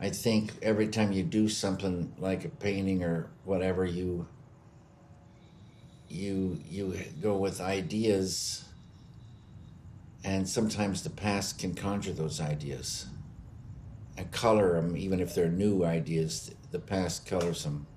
I think every time you do something like a painting or whatever, you go with ideas, and sometimes the past can conjure those ideas and color them, even if they're new ideas. The past colors them.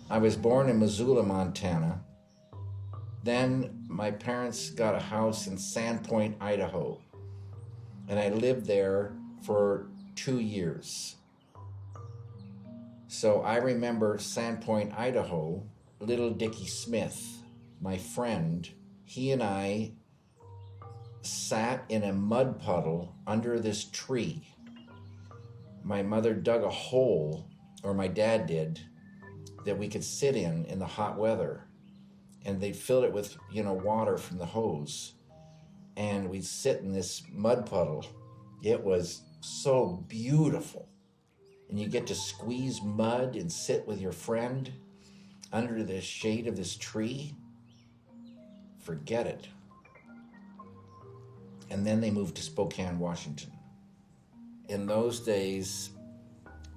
I was born in Missoula, Montana. Then my parents got a house in Sandpoint, Idaho, and I lived there for 2 years. So I remember Sandpoint, Idaho. Little Dickie Smith, my friend, he and I sat in a mud puddle under this tree. My mother dug a hole, or my dad did, that we could sit in the hot weather, and they filled it with water from the hose, and we'd sit in this mud puddle. It was so beautiful, and you get to squeeze mud and sit with your friend under the shade of this tree. Forget it. And then they moved to Spokane, Washington. In those days,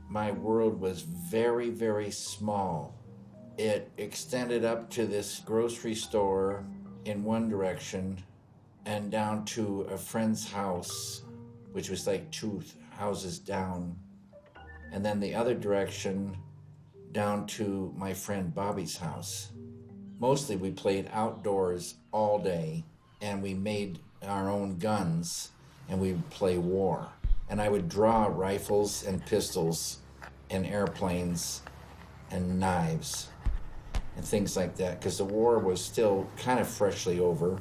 my world was very, very small. It extended up to this grocery store in one direction and down to a friend's house, which was like 2 houses down. And then the other direction down to my friend Bobby's house. Mostly we played outdoors all day, and we made our own guns, and we would play war. And I would draw rifles and pistols and airplanes and knives and things like that, because the war was still kind of freshly over,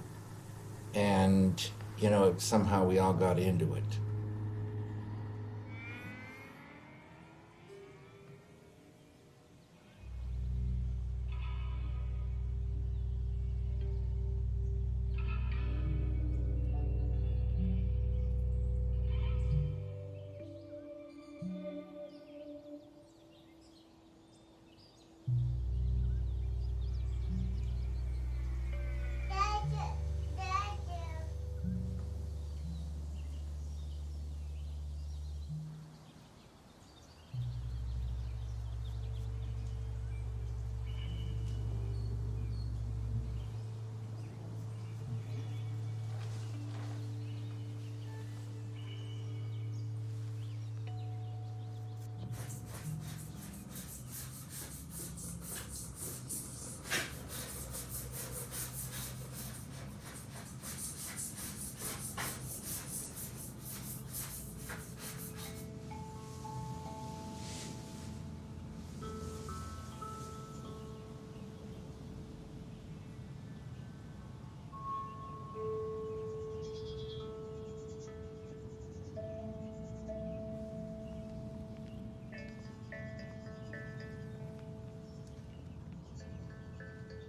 and somehow we all got into it.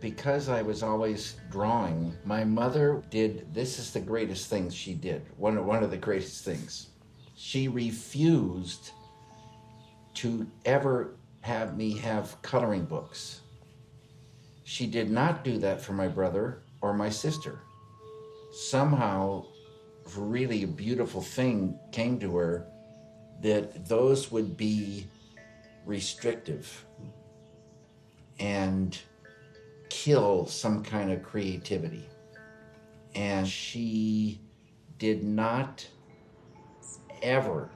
Because I was always drawing, my mother this is the greatest thing she did, one of the greatest things. She refused to ever have me have coloring books. She did not do that for my brother or my sister. Somehow, really a beautiful thing came to her that those would be restrictive and kill some kind of creativity. And she did not ever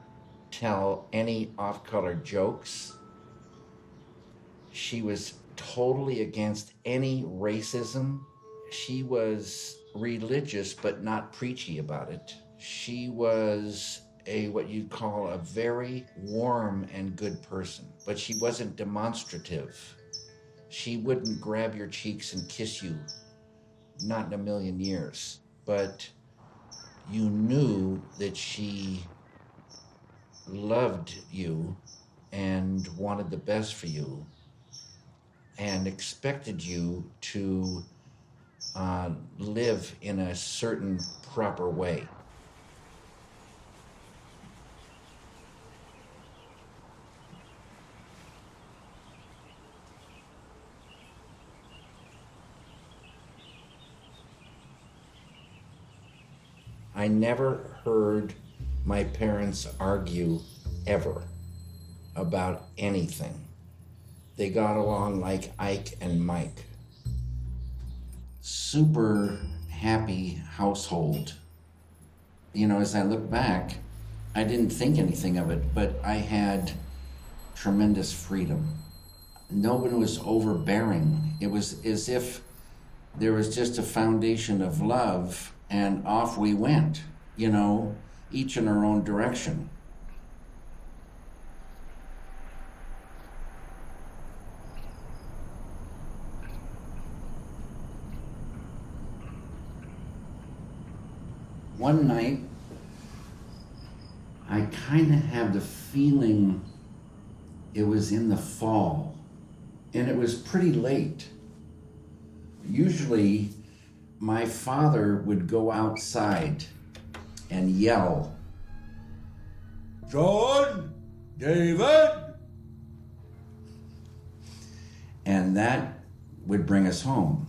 tell any off-color jokes. She was totally against any racism. She was religious but not preachy about it. She was a what you'd call a very warm and good person, but she wasn't demonstrative. She wouldn't grab your cheeks and kiss you, not in a million years. But you knew that she loved you and wanted the best for you and expected you to live in a certain proper way. I never heard my parents argue ever about anything. They got along like Ike and Mike. Super happy household. You know, as I look back, I didn't think anything of it, but I had tremendous freedom. No one was overbearing. It was as if there was just a foundation of love, and off we went, you know, each in our own direction. One night, I kind of had the feeling it was in the fall, and it was pretty late. Usually, my father would go outside and yell, "John, David!" And that would bring us home.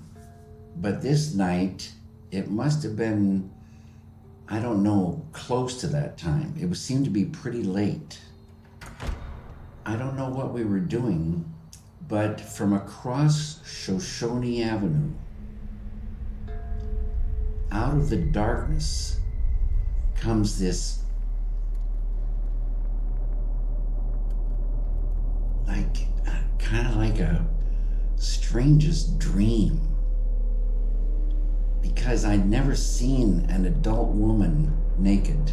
But this night, it must have been, I don't know, close to that time. It seemed to be pretty late. I don't know what we were doing, but from across Shoshone Avenue, out of the darkness comes this kind of like a strangest dream, because I'd never seen an adult woman naked,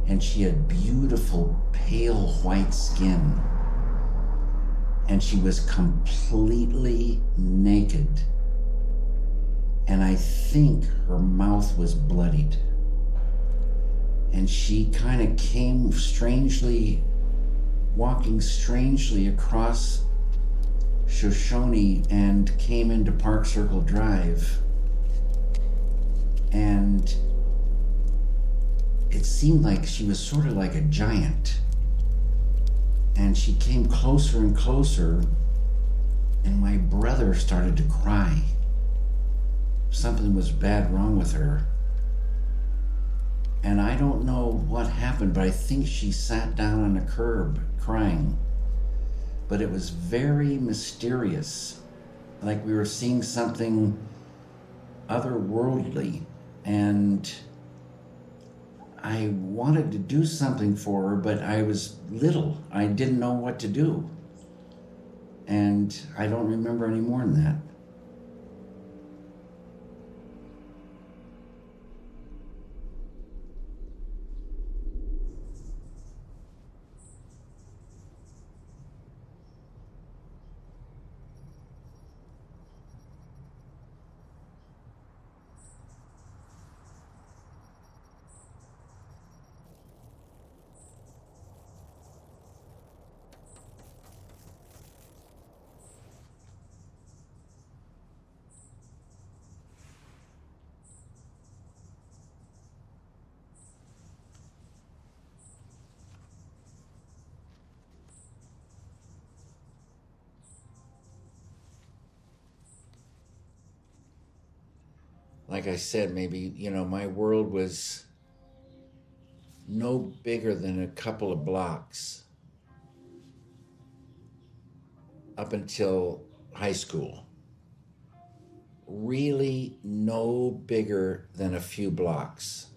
and she had beautiful pale white skin, and she was completely naked. And I think her mouth was bloodied. And she kind of came walking strangely across Shoshone and came into Park Circle Drive. And it seemed like she was sort of like a giant. And she came closer and closer, and my brother started to cry. Something was bad wrong with her. And I don't know what happened, but I think she sat down on a curb crying. But it was very mysterious, like we were seeing something otherworldly. And I wanted to do something for her, but I was little. I didn't know what to do. And I don't remember any more than that. Like I said, maybe, my world was no bigger than a couple of blocks up until high school. Really no bigger than a few blocks.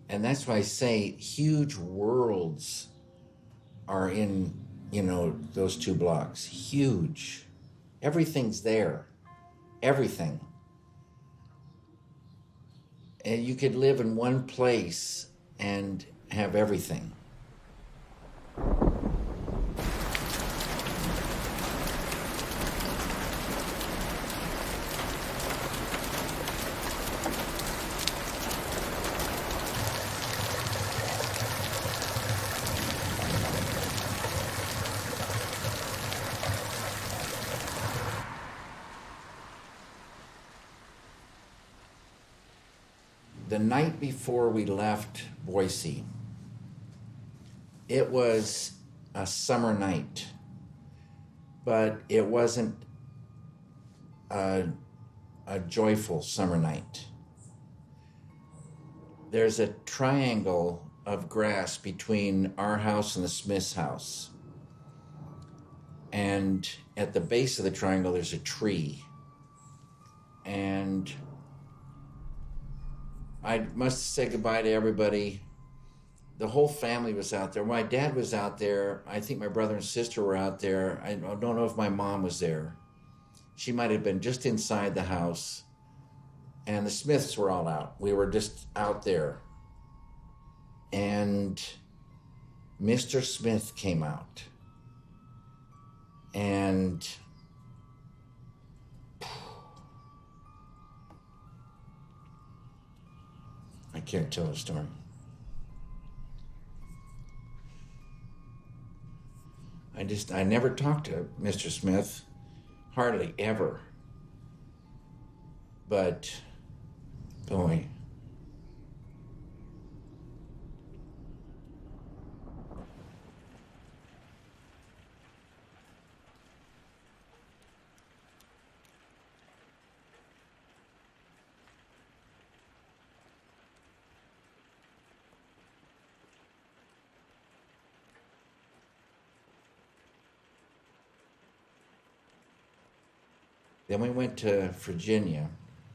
And that's why I say huge worlds are in, those 2 blocks. Huge. Everything's there. Everything. And you could live in one place and have everything. The night before we left Boise, it was a summer night, but it wasn't a joyful summer night. There's a triangle of grass between our house and the Smith's house. And at the base of the triangle, there's a tree. And I must say goodbye to everybody. The whole family was out there. My dad was out there. I think my brother and sister were out there. I don't know if my mom was there. She might have been just inside the house. And the Smiths were all out. We were just out there. And Mr. Smith came out. And I can't tell the story. I never talked to Mr. Smith, hardly ever. But, boy. Then we went to Virginia,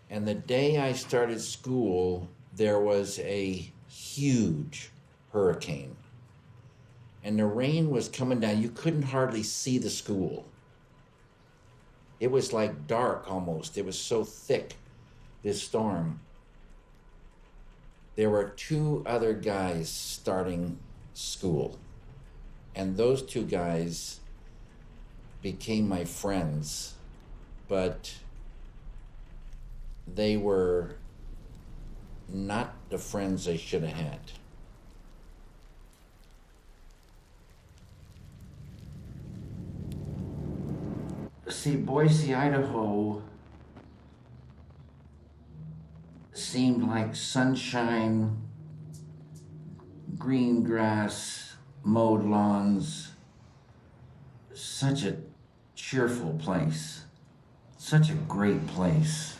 and the day I started school, there was a huge hurricane. And the rain was coming down. You couldn't hardly see the school. It was like dark almost. It was so thick, this storm. There were 2 other guys starting school. And those 2 guys became my friends. But they were not the friends they should have had. See, Boise, Idaho seemed like sunshine, green grass, mowed lawns, such a cheerful place. Such a great place.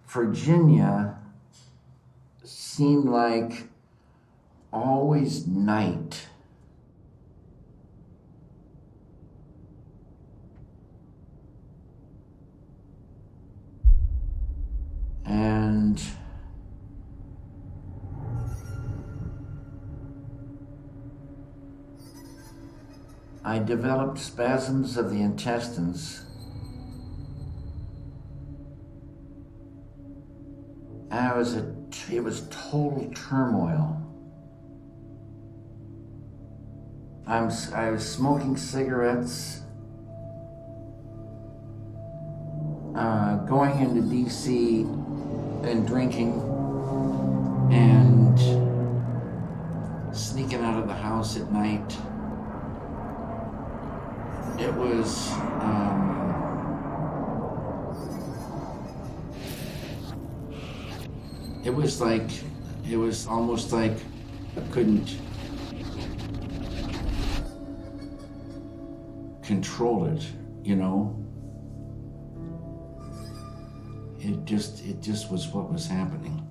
Virginia seemed like always night. And I developed spasms of the intestines. And it was total turmoil. I was smoking cigarettes, going into DC and drinking, and sneaking out of the house at night. It was it was almost like I couldn't control it, you know. It just was what was happening.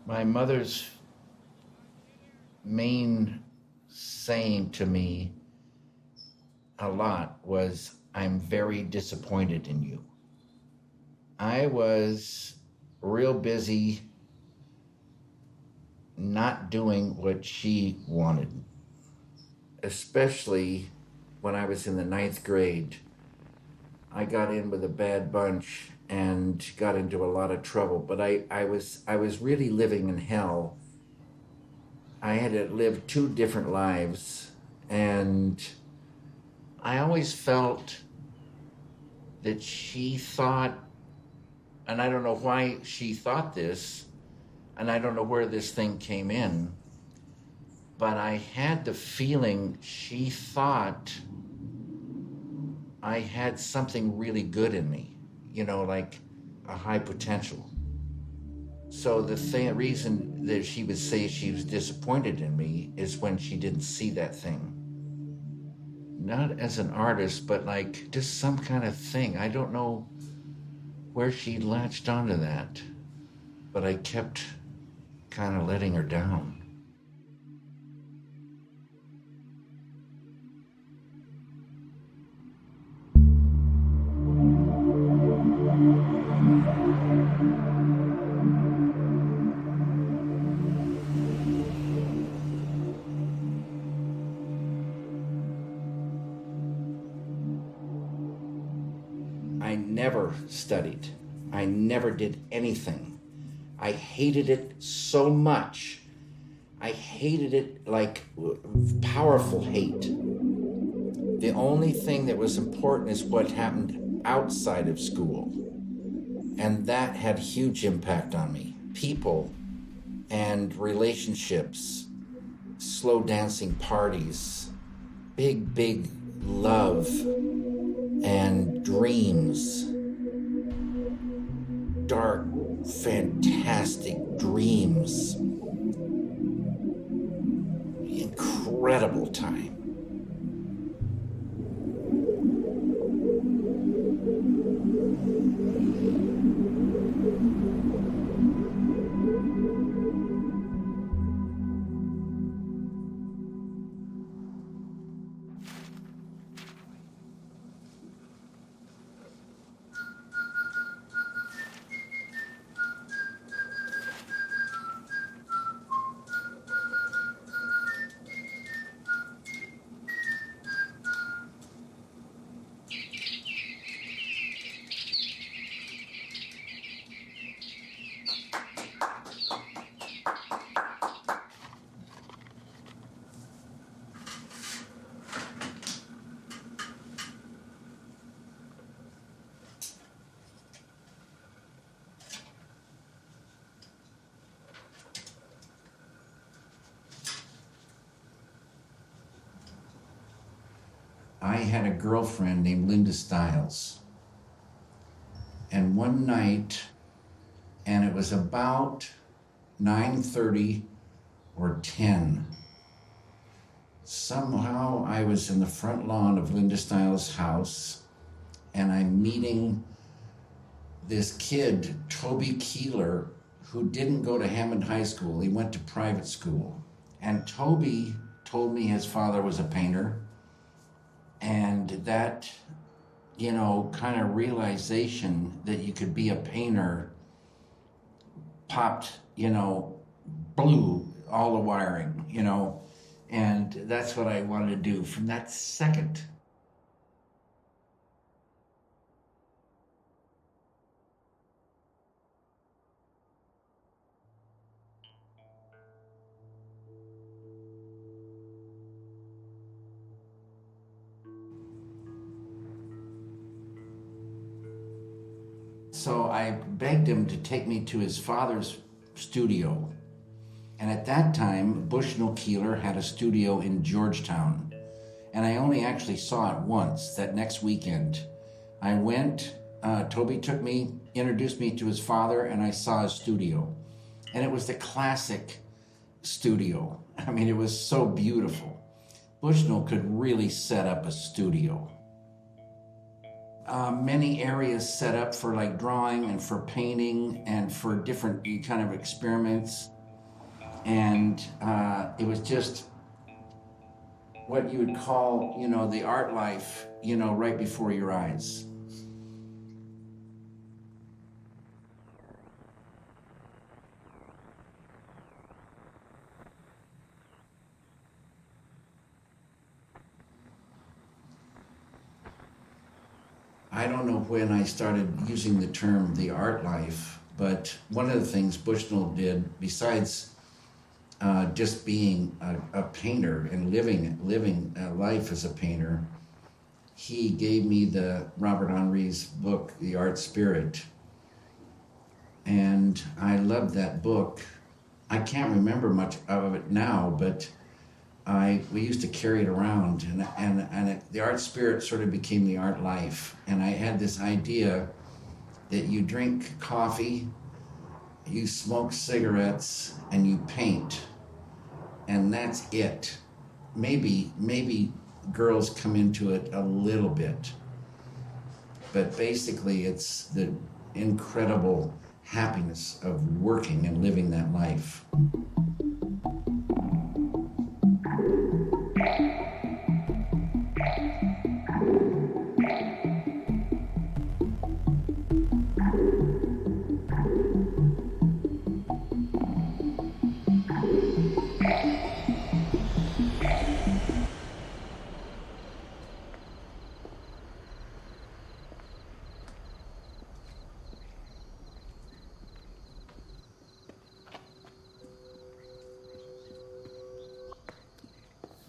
My mother's main saying to me a lot was, "I'm very disappointed in you." I was real busy not doing what she wanted, especially when I was in the 9th grade. I got in with a bad bunch and got into a lot of trouble, but I was really living in hell. I had to live 2 different lives, and I always felt that she thought, and I don't know why she thought this, and I don't know where this thing came in, but I had the feeling she thought I had something really good in me, like a high potential. So the reason that she would say she was disappointed in me is when she didn't see that thing. Not as an artist, but like just some kind of thing. I don't know where she latched onto that, but I kept kind of letting her down. I never studied. I never did anything. I hated it so much. I hated it like powerful hate. The only thing that was important is what happened outside of school. And that had huge impact on me. People and relationships, slow dancing parties, big love and dreams, dark, fantastic dreams, incredible time. I had a girlfriend named Linda Stiles. And one night, and it was about 9:30 or 10, somehow I was in the front lawn of Linda Stiles' house, and I'm meeting this kid, Toby Keeler, who didn't go to Hammond High School. He went to private school. And Toby told me his father was a painter. And that, kind of realization that you could be a painter popped, blew all the wiring, and that's what I wanted to do from that second. So I begged him to take me to his father's studio. And at that time, Bushnell Keeler had a studio in Georgetown. And I only actually saw it once, that next weekend. I went, Toby took me, introduced me to his father, and I saw his studio. And it was the classic studio. I mean, it was so beautiful. Bushnell could really set up a studio. Many areas set up for like drawing and for painting and for different kind of experiments. And it was just what you would call, the art life, right before your eyes. I don't know when I started using the term the art life, but one of the things Bushnell did, besides just being a painter and living life as a painter, he gave me the Robert Henri's book, The Art Spirit. And I loved that book. I can't remember much of it now, but we used to carry it around, and the art spirit sort of became the art life. And I had this idea that you drink coffee, you smoke cigarettes, and you paint, and that's it. Maybe girls come into it a little bit, but basically it's the incredible happiness of working and living that life.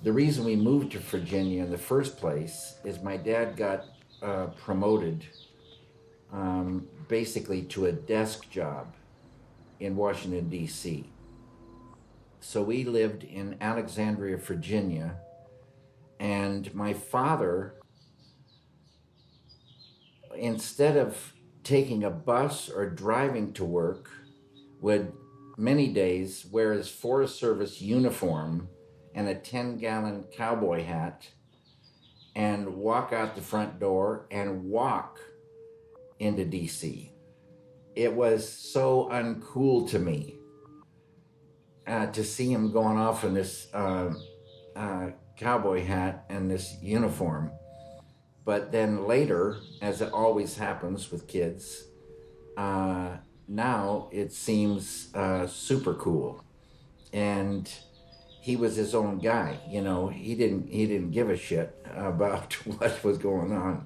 The reason we moved to Virginia in the first place is my dad got promoted basically to a desk job in Washington, D.C. So we lived in Alexandria, Virginia, and my father, instead of taking a bus or driving to work, would many days wear his Forest Service uniform and a 10-gallon cowboy hat and walk out the front door and walk into DC. It was so uncool to me to see him going off in this cowboy hat and this uniform. But then later, as it always happens with kids, now it seems super cool. And he was his own guy, he didn't give a shit about what was going on.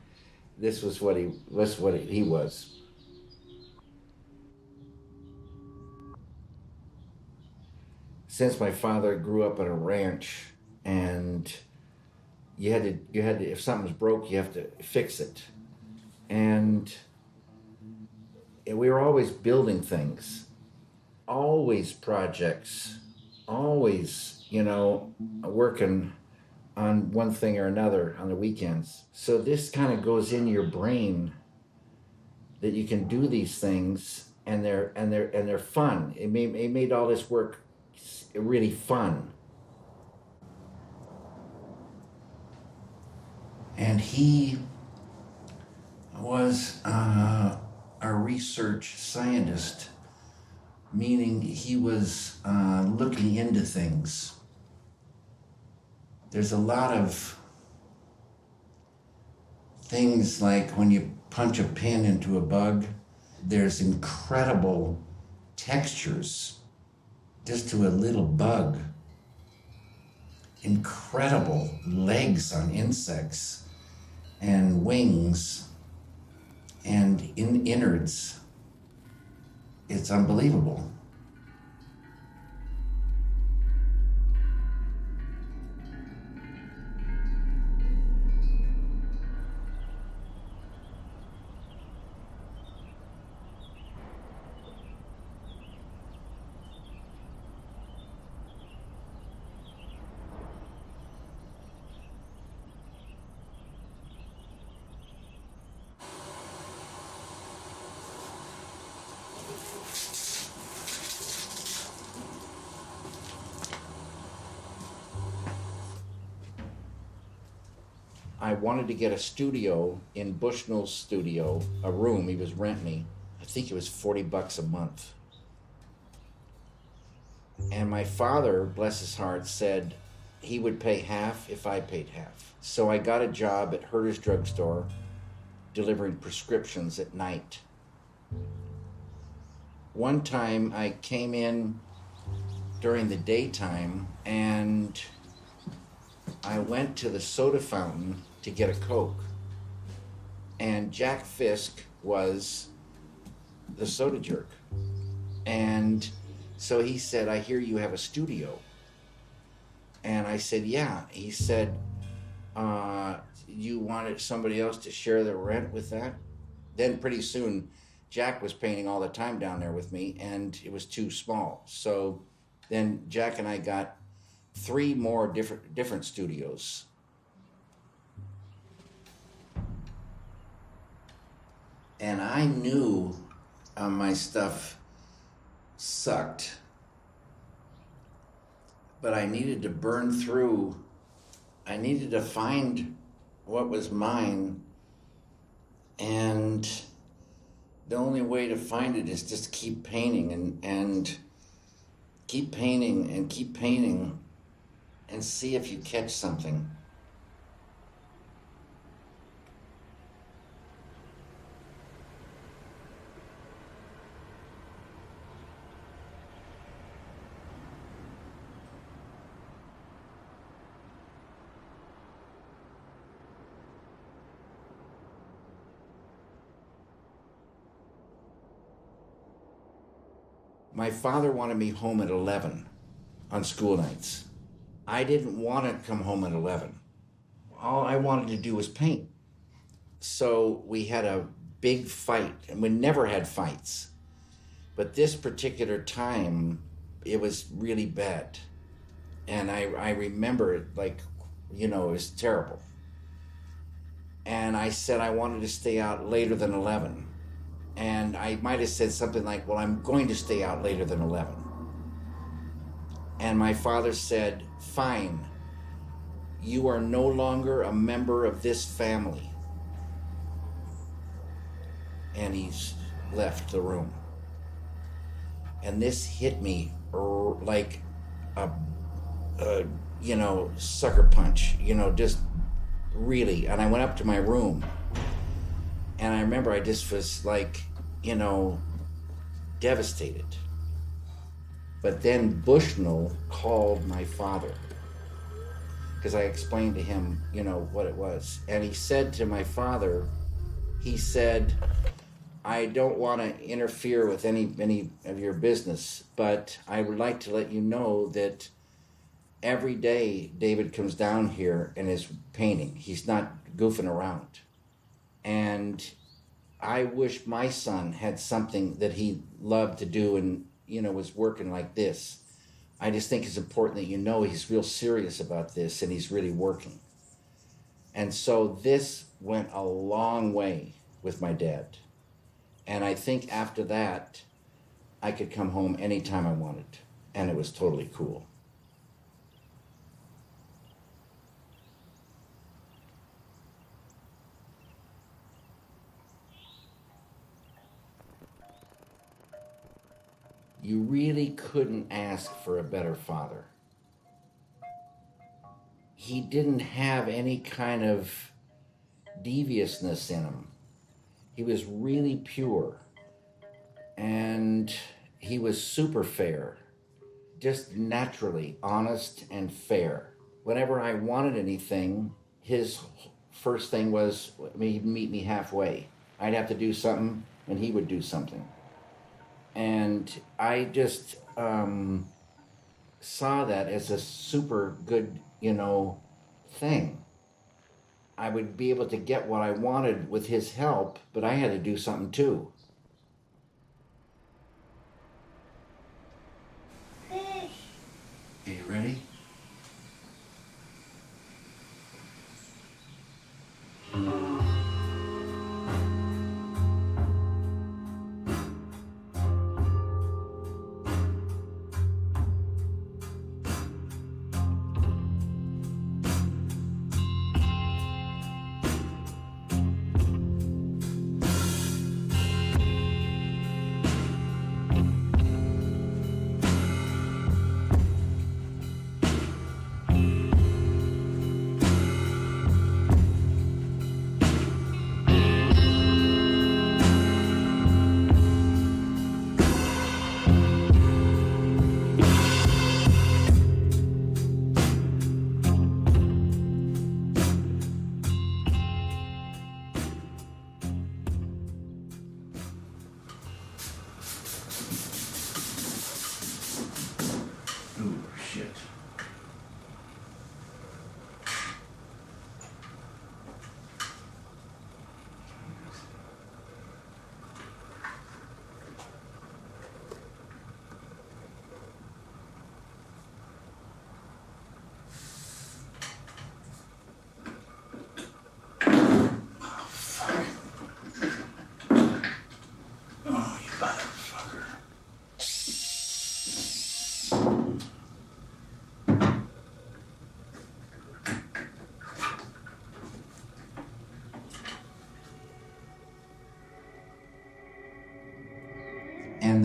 This was what he was. Since my father grew up on a ranch, and you had to if something's broke, you have to fix it. And we were always building things, always projects, always working on one thing or another on the weekends. So this kind of goes in your brain that you can do these things, and they're fun. It made all this work really fun. And he was a research scientist, meaning he was looking into things. There's a lot of things like when you punch a pin into a bug, there's incredible textures just to a little bug. Incredible legs on insects and wings and innards. It's unbelievable. I wanted to get a studio in Bushnell's studio, a room he was renting me. I think it was $40 a month. And my father, bless his heart, said he would pay half if I paid half. So I got a job at Herter's drugstore delivering prescriptions at night. One time I came in during the daytime and I went to the soda fountain to get a Coke. And Jack Fisk was the soda jerk. And so he said, I hear you have a studio. And I said, yeah. He said, you wanted somebody else to share the rent with that? Then pretty soon, Jack was painting all the time down there with me, and it was too small. So then Jack and I got 3 more different studios. And I knew my stuff sucked, but I needed to burn through. I needed to find what was mine, and the only way to find it is just keep painting and keep painting and keep painting and see if you catch something. My father wanted me home at 11 on school nights. I didn't want to come home at 11. All I wanted to do was paint. So we had a big fight, and we never had fights. But this particular time, it was really bad. And I remember it like, it was terrible. And I said I wanted to stay out later than 11. And I might have said something like, well, I'm going to stay out later than 11. And my father said, fine, you are no longer a member of this family. And he's left the room. And this hit me like a sucker punch, just really. And I went up to my room. And I remember I just was like, devastated. But then Bushnell called my father because I explained to him, what it was. And he said to my father, he said, I don't want to interfere with any of your business, but I would like to let you know that every day David comes down here and is painting. He's not goofing around. And I wish my son had something that he loved to do and, was working like this. I just think it's important that he's real serious about this and he's really working. And so this went a long way with my dad. And I think after that, I could come home anytime I wanted. And it was totally cool. You really couldn't ask for a better father. He didn't have any kind of deviousness in him. He was really pure. And he was super fair. Just naturally honest and fair. Whenever I wanted anything, his first thing was he'd meet me halfway. I'd have to do something, and he would do something. And I just saw that as a super good, thing. I would be able to get what I wanted with his help, but I had to do something too. Are you ready?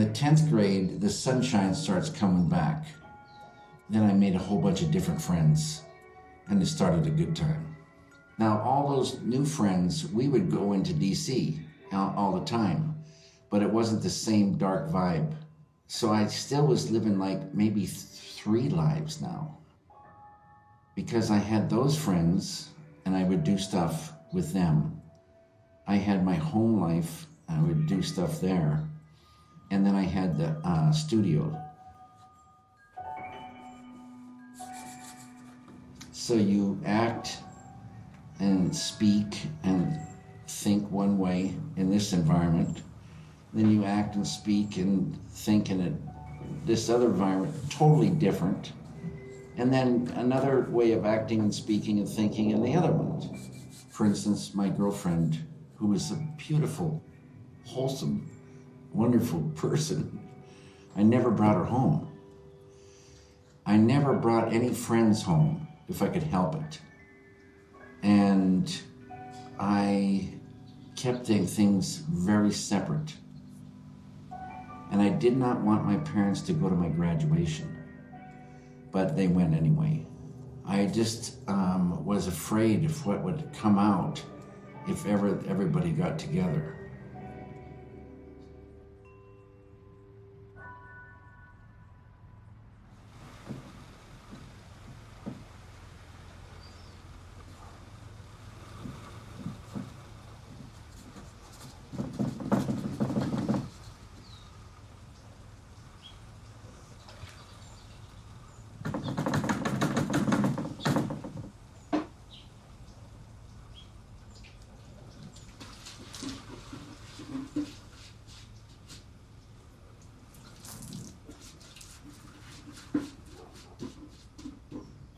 10th grade, the sunshine starts coming back. Then I made a whole bunch of different friends, and it started a good time. Now, all those new friends, we would go into DC all the time, but it wasn't the same dark vibe. So I still was living like maybe 3 lives now, because I had those friends and I would do stuff with them. I had my home life, I would do stuff there. And then I had the studio. So you act and speak and think one way in this environment. Then you act and speak and think in this other environment, totally different. And then another way of acting and speaking and thinking in the other one. For instance, my girlfriend, who was a beautiful, wholesome, wonderful person, I never brought her home. I never brought any friends home if I could help it. And I kept things very separate. And I did not want my parents to go to my graduation, but they went anyway. I just was afraid of what would come out if ever everybody got together.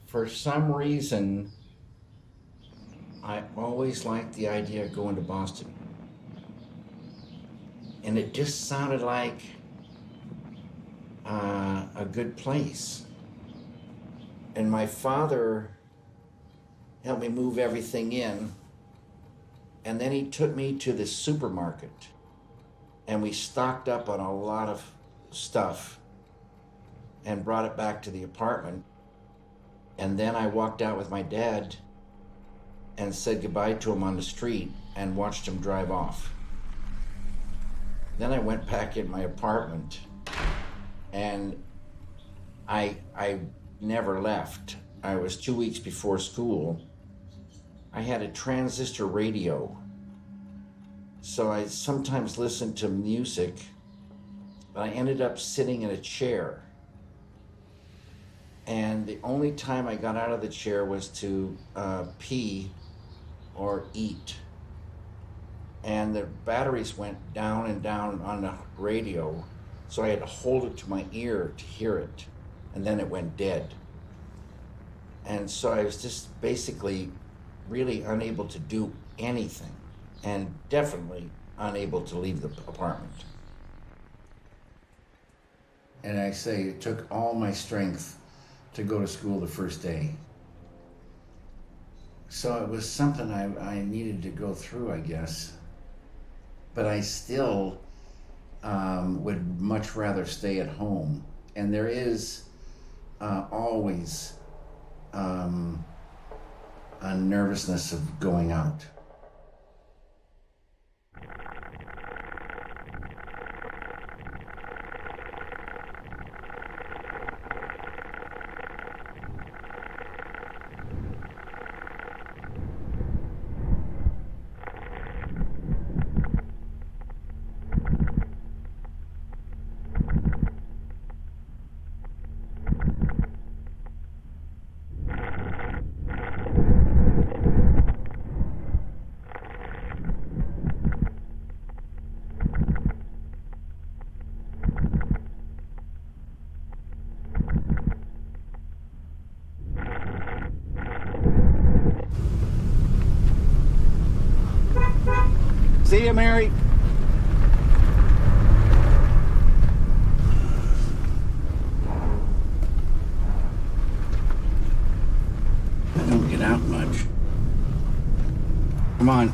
For some reason, I always liked the idea of going to Boston. And it just sounded like a good place. And my father helped me move everything in. And then he took me to the supermarket. And we stocked up on a lot of stuff and brought it back to the apartment. And then I walked out with my dad and said goodbye to him on the street and watched him drive off. Then I went back in my apartment and I never left. I was 2 weeks before school. I had a transistor radio, so I sometimes listened to music, but I ended up sitting in a chair. And the only time I got out of the chair was to pee or eat. And the batteries went down and down on the radio, so I had to hold it to my ear to hear it, and then it went dead. And so I was just basically really unable to do anything, and definitely unable to leave the apartment. And I say it took all my strength to go to school the first day. So it was something I needed to go through, I guess. But I still would much rather stay at home. And there is always a nervousness of going out. See you, Mary. I don't get out much. Come on.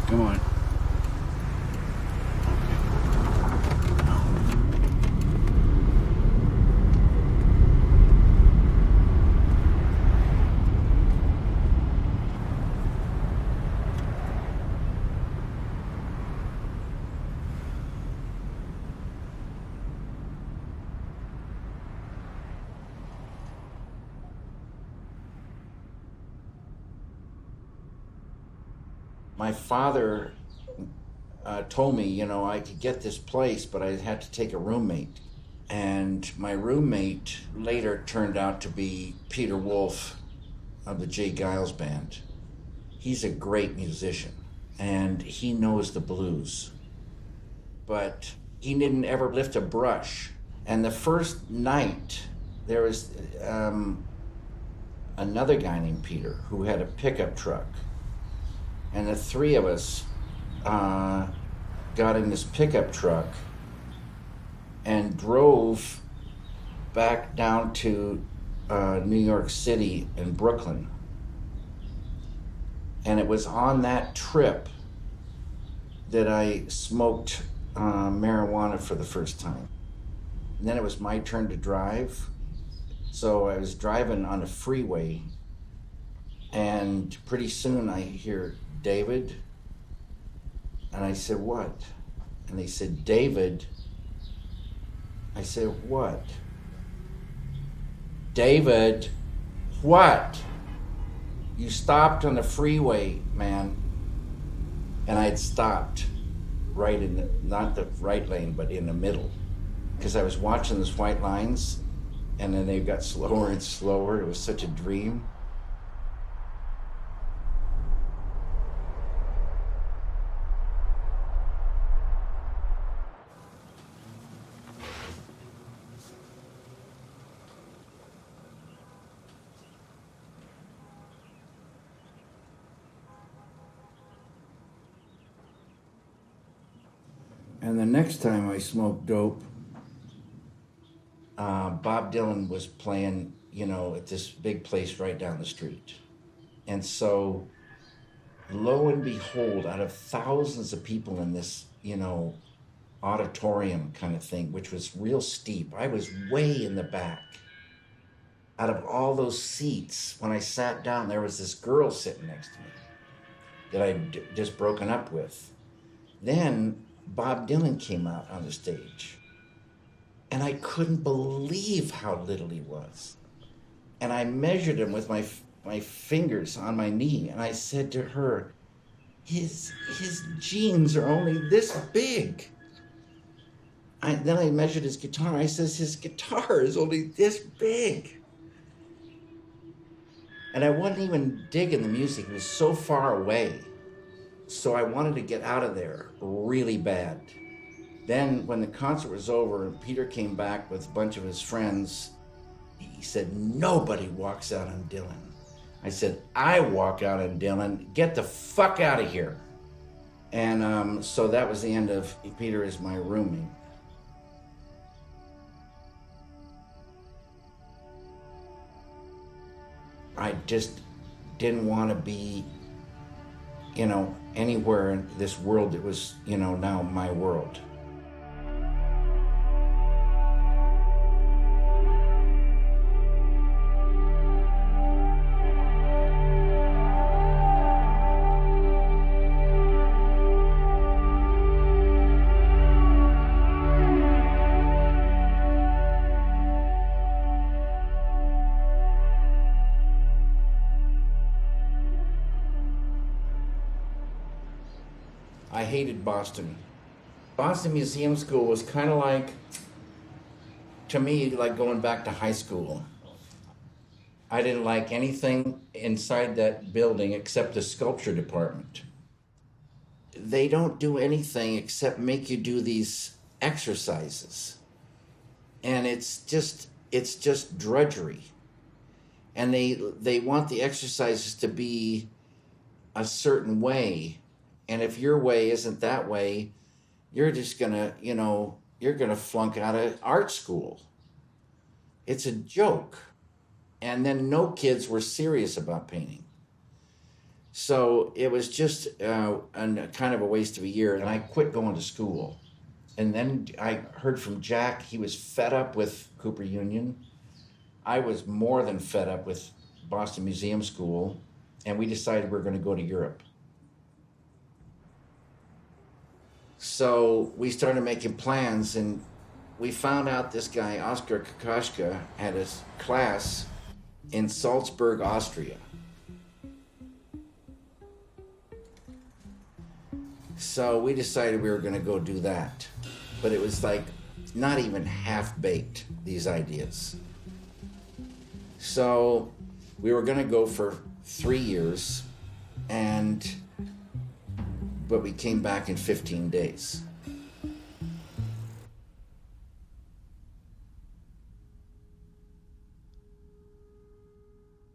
Come on. My father told me, you know, I could get this place, but I had to take a roommate. And my roommate later turned out to be Peter Wolf of the Jay Giles Band. He's a great musician, and he knows the blues. But he didn't ever lift a brush. And the first night, there was another guy named Peter who had a pickup truck. And the three of us got in this pickup truck and drove back down to New York City and Brooklyn. And it was on that trip that I smoked marijuana for the first time. And then it was my turn to drive. So I was driving on a freeway, and pretty soon I hear, "David?" And I said, "What?" And they said, "David." I said, "What?" "David, what?" "You stopped on the freeway, man." And I had stopped right in the, not the right lane, but in the middle. Because I was watching those white lines, and then they got slower and slower. It was such a dream. And the next time I smoked dope, Bob Dylan was playing, you know, at this big place right down the street. And so, lo and behold, out of thousands of people in this, you know, auditorium kind of thing, which was real steep, I was way in the back. Out of all those seats, when I sat down, there was this girl sitting next to me that I'd just broken up with. Then Bob Dylan came out on the stage. And I couldn't believe how little he was. And I measured him with my fingers on my knee, and I said to her, his jeans are only this big. Then I measured his guitar. I says, his guitar is only this big. And I wasn't even digging the music. It was so far away. So I wanted to get out of there really bad. Then when the concert was over and Peter came back with a bunch of his friends, he said, "Nobody walks out on Dylan." I said, "I walk out on Dylan. Get the fuck out of here." And so that was the end of Peter as my roomie. I just didn't want to be, you know, anywhere in this world that was, you know, now my world. I hated Boston. Boston Museum School was kind of like, to me, like going back to high school. I didn't like anything inside that building except the sculpture department. They don't do anything except make you do these exercises. And it's just drudgery. And they want the exercises to be a certain way. And if your way isn't that way, you're just gonna, you know, you're gonna flunk out of art school. It's a joke. And then no kids were serious about painting. So it was just kind of a waste of a year, and I quit going to school. And then I heard from Jack, he was fed up with Cooper Union. I was more than fed up with Boston Museum School, and we decided we were gonna go to Europe. So we started making plans, and we found out this guy, Oscar Kokoschka, had a class in Salzburg, Austria. So we decided we were going to go do that. But it was like not even half-baked, these ideas. So we were going to go for 3 years, but we came back in 15 days.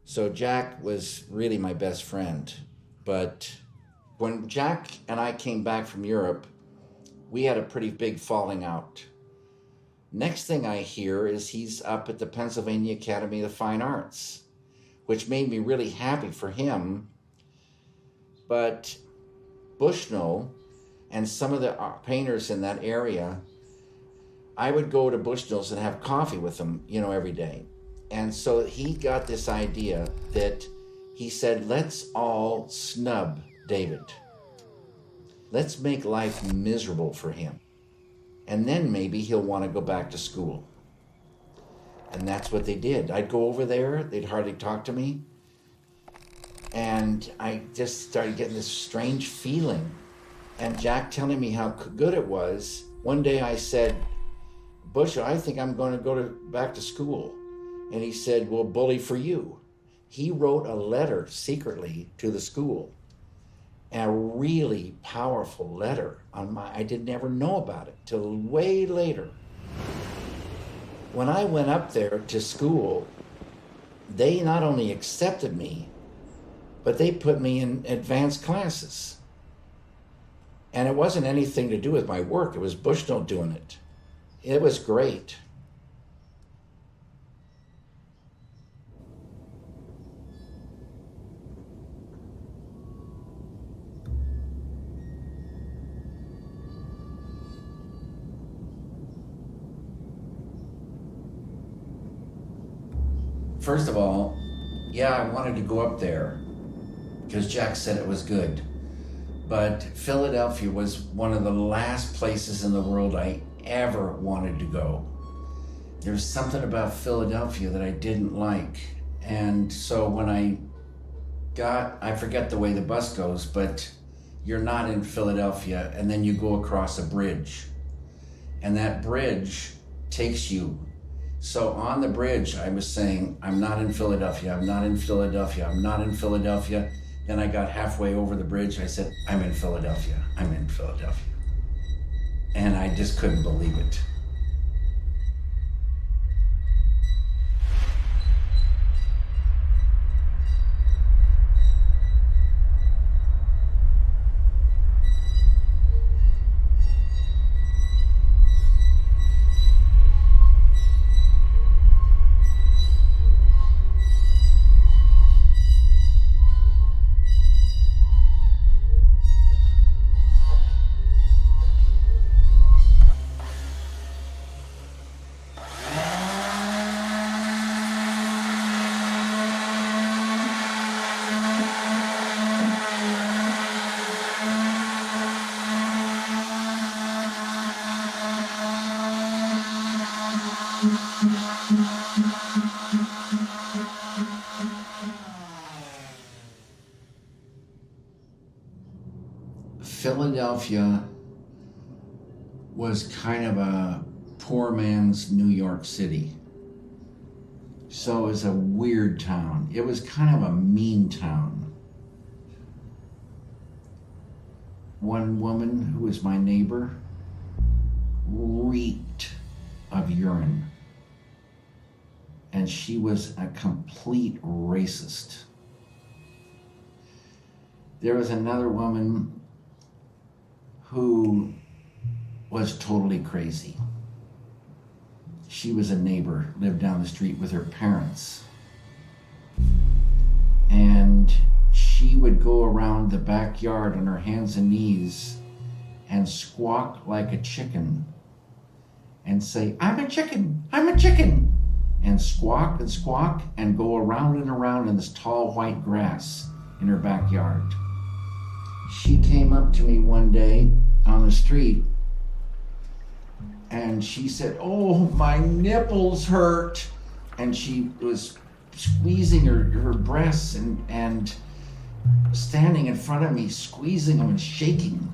So Jack was really my best friend, but when Jack and I came back from Europe, we had a pretty big falling out. Next thing I hear is he's up at the Pennsylvania Academy of Fine Arts, which made me really happy for him. But Bushnell and some of the painters in that area, I would go to Bushnell's and have coffee with them, every day. And so he got this idea that he said, let's all snub David. Let's make life miserable for him. And then maybe he'll want to go back to school. And that's what they did. I'd go over there, they'd hardly talk to me. And I just started getting this strange feeling. And Jack telling me how good it was. One day I said, Bush, I think I'm going to go back to school. And he said, well, bully for you. He wrote a letter secretly to the school. A really powerful letter I didn't ever know about it till way later. When I went up there to school, they not only accepted me, but they put me in advanced classes. And it wasn't anything to do with my work. It was Bushnell doing it. It was great. First of all, I wanted to go up there because Jack said it was good. But Philadelphia was one of the last places in the world I ever wanted to go. There was something about Philadelphia that I didn't like. And so when I forget the way the bus goes, but you're not in Philadelphia, and then you go across a bridge. And that bridge takes you. So on the bridge, I was saying, I'm not in Philadelphia, I'm not in Philadelphia, I'm not in Philadelphia. Then I got halfway over the bridge, I said, I'm in Philadelphia, I'm in Philadelphia. And I just couldn't believe it. Philadelphia was kind of a poor man's New York City. So it was a weird town. It was kind of a mean town. One woman who was my neighbor reeked of urine. And she was a complete racist. There was another woman who was totally crazy. She was a neighbor, lived down the street with her parents. And she would go around the backyard on her hands and knees and squawk like a chicken and say, I'm a chicken, I'm a chicken, and squawk and go around and around in this tall white grass in her backyard. She came up to me one day on the street and she said, oh, my nipples hurt. And she was squeezing her breasts and standing in front of me, squeezing them and shaking.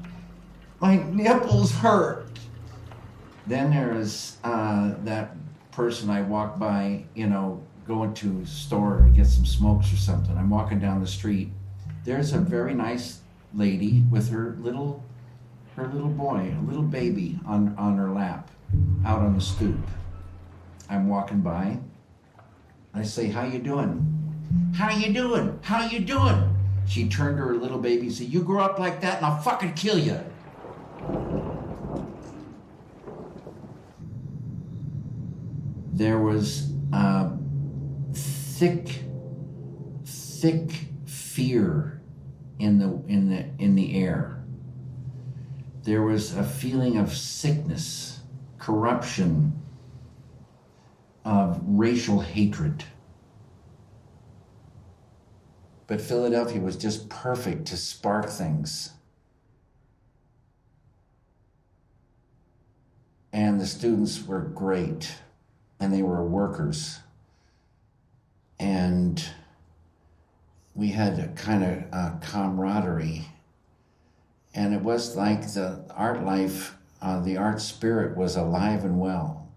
My nipples hurt. Then there is that person I walk by, going to a store to get some smokes or something. I'm walking down the street. There's a very nice lady with her little boy, a little baby on her lap, out on the stoop. I'm walking by. I say, "How you doing? How you doing? How you doing?" She turned to her little baby and said, "You grow up like that and I'll fucking kill you." There was thick fear in the air. There was a feeling of sickness, corruption, of racial hatred. But Philadelphia was just perfect to spark things. And the students were great, and they were workers. And we had a kind of camaraderie. And it was like the art life, the art spirit was alive and well.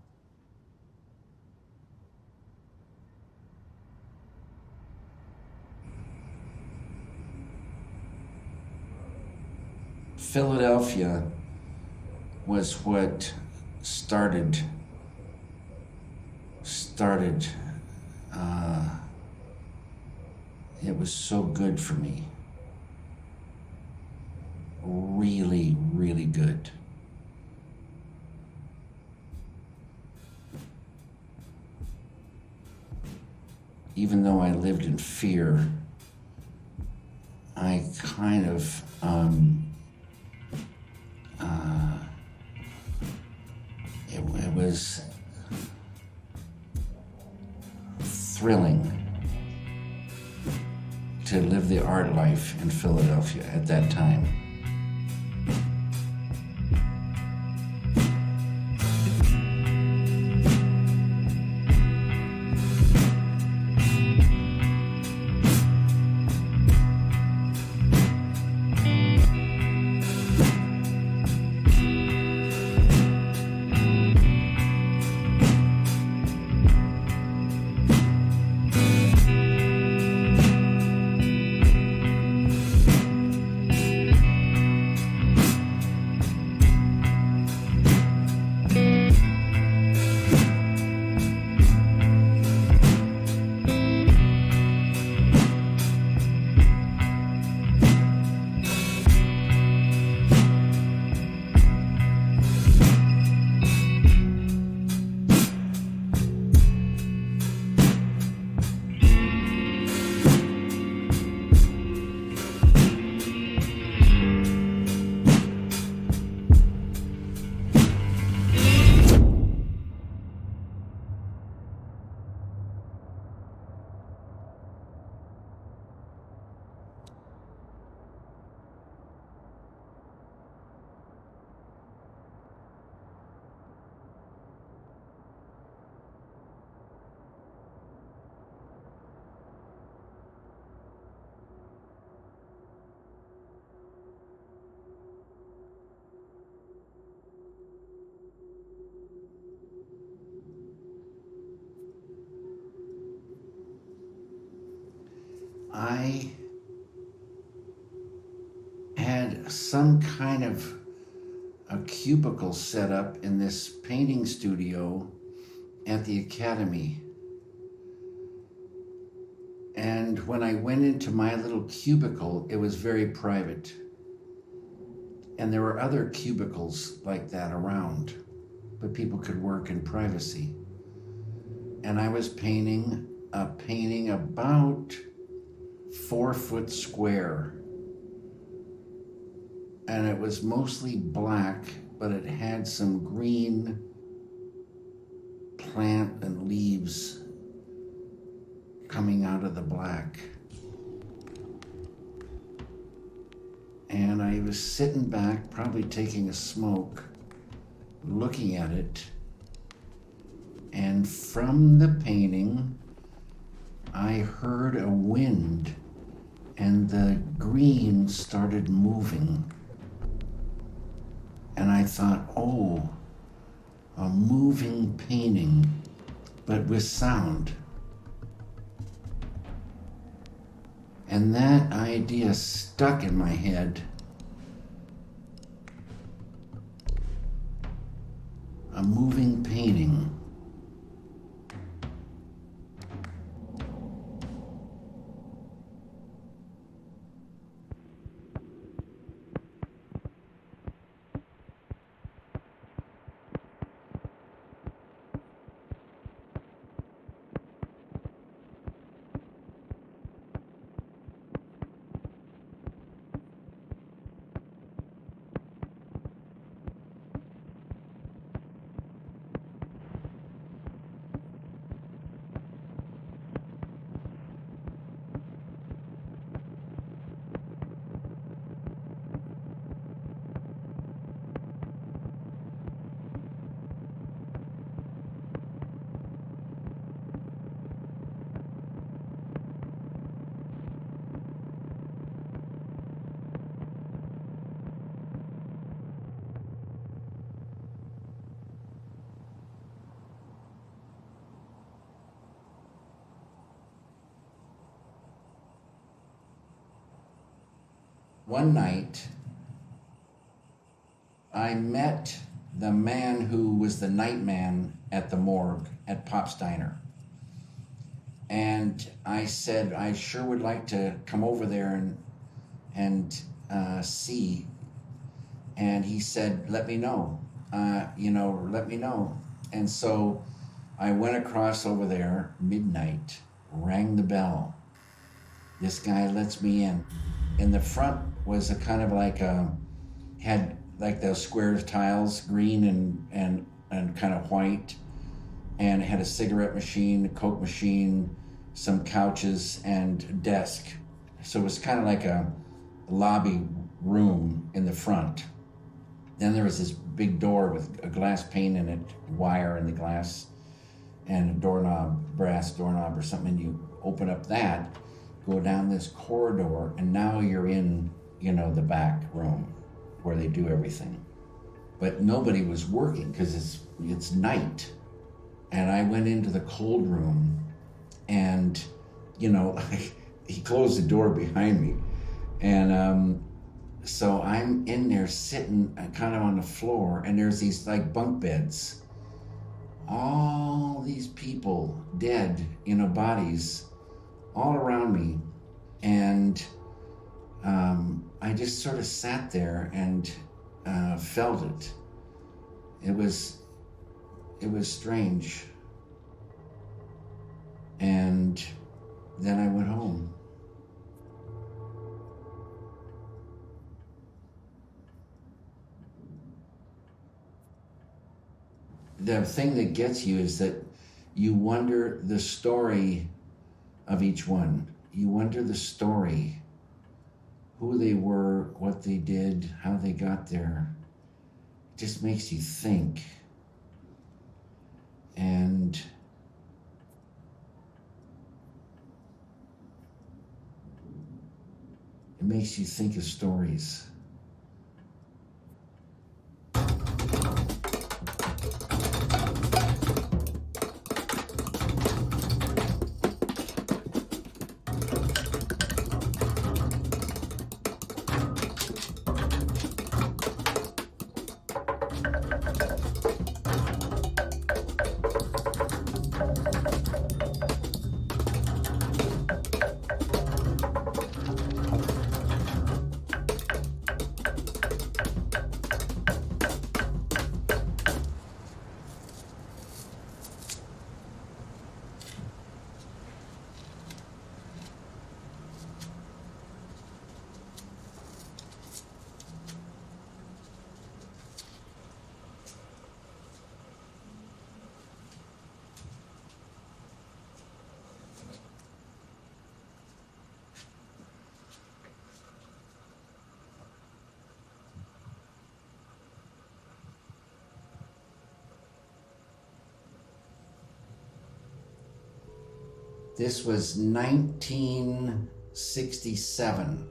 Philadelphia was what started it was so good for me. Really, really good. Even though I lived in fear, I kind of it was thrilling to live the art life in Philadelphia at that time. I had some kind of a cubicle set up in this painting studio at the academy. And when I went into my little cubicle, it was very private. And there were other cubicles like that around, but people could work in privacy. And I was painting a painting about 4 foot square. And it was mostly black, but it had some green plant and leaves coming out of the black. And I was sitting back, probably taking a smoke, looking at it. And from the painting, I heard a wind, and the green started moving. And I thought, oh, a moving painting, but with sound. And that idea stuck in my head. A moving painting. One night, I met the man who was the night man at the morgue at Pop's Diner. And I said, I sure would like to come over there and see. And he said, let me know, let me know. And so I went across over there, midnight, rang the bell. This guy lets me in. In the front was a kind of like had like those square tiles, green and kind of white, and it had a cigarette machine, a Coke machine, some couches and desk. So it was kind of like a lobby room in the front. Then there was this big door with a glass pane in it, wire in the glass, and a doorknob, brass doorknob or something. And you open up that, go down this corridor, and now you're in, the back room where they do everything. But nobody was working because it's night. And I went into the cold room, and, he closed the door behind me. And so I'm in there sitting kind of on the floor, and there's these like bunk beds. All these people dead, bodies all around me. And I just sort of sat there and felt it. It was strange. And then I went home. The thing that gets you is that you wonder the story of each one. You wonder the story, who they were, what they did, how they got there. It just makes you think. And it makes you think of stories. This was 1967,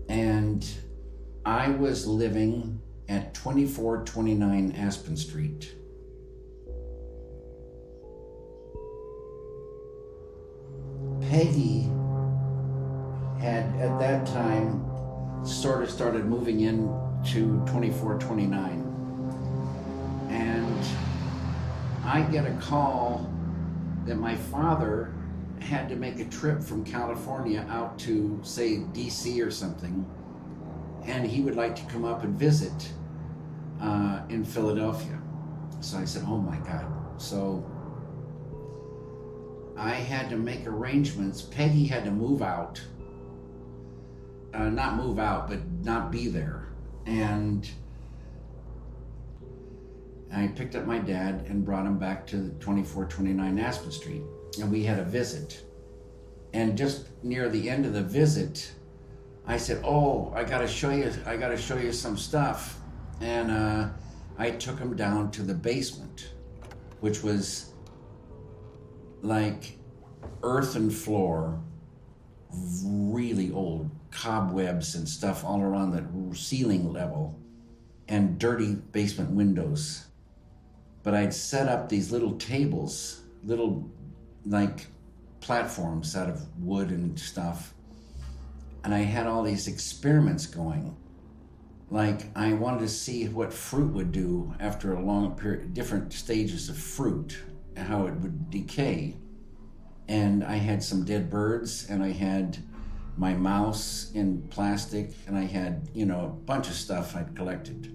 and I was living at 2429 Aspen Street. Peggy had, at that time, sort of started moving in to 2429. And I get a call that my father had to make a trip from California out to, say, DC or something, and he would like to come up and visit in Philadelphia. So I said, oh my God. So I had to make arrangements. Peggy had to move out. Not move out, but not be there. And I picked up my dad and brought him back to 2429 Aspen Street. And we had a visit. And just near the end of the visit, I said, oh, I gotta show you some stuff. And I took him down to the basement, which was like earthen floor, really old cobwebs and stuff all around the ceiling level, and dirty basement windows. But I'd set up these little tables, little like platforms out of wood and stuff, and I had all these experiments going. Like, I wanted to see what fruit would do after a long period, different stages of fruit, how it would decay. And I had some dead birds, and I had my mouse in plastic, and I had, a bunch of stuff I'd collected.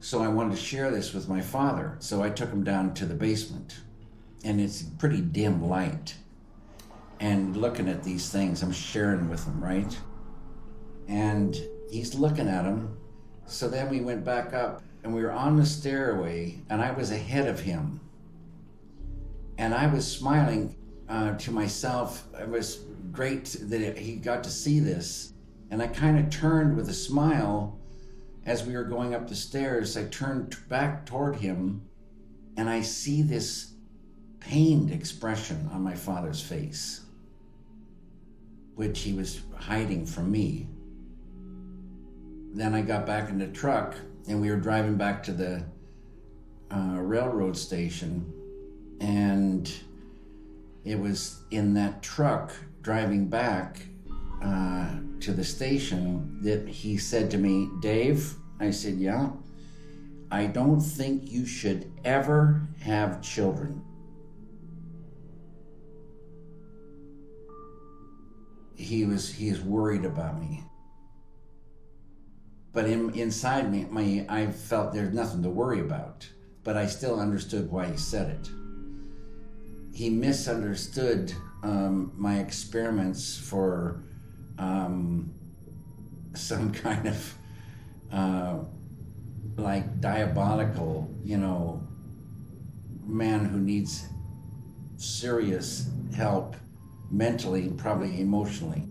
So I wanted to share this with my father, so I took him down to the basement. And it's pretty dim light. And looking at these things, I'm sharing with him, right? And he's looking at them. So then we went back up, and we were on the stairway, and I was ahead of him. And I was smiling to myself. It was great that he got to see this. And I kind of turned with a smile as we were going up the stairs. I turned back toward him, and I see this pained expression on my father's face, which he was hiding from me. Then I got back in the truck, and we were driving back to the railroad station, and it was in that truck driving back to the station that he said to me, Dave, I said, yeah, I don't think you should ever have children. He is worried about me. But inside me, I felt there's nothing to worry about. But I still understood why he said it. He misunderstood my experiments for some kind of like diabolical, man who needs serious help mentally, probably emotionally.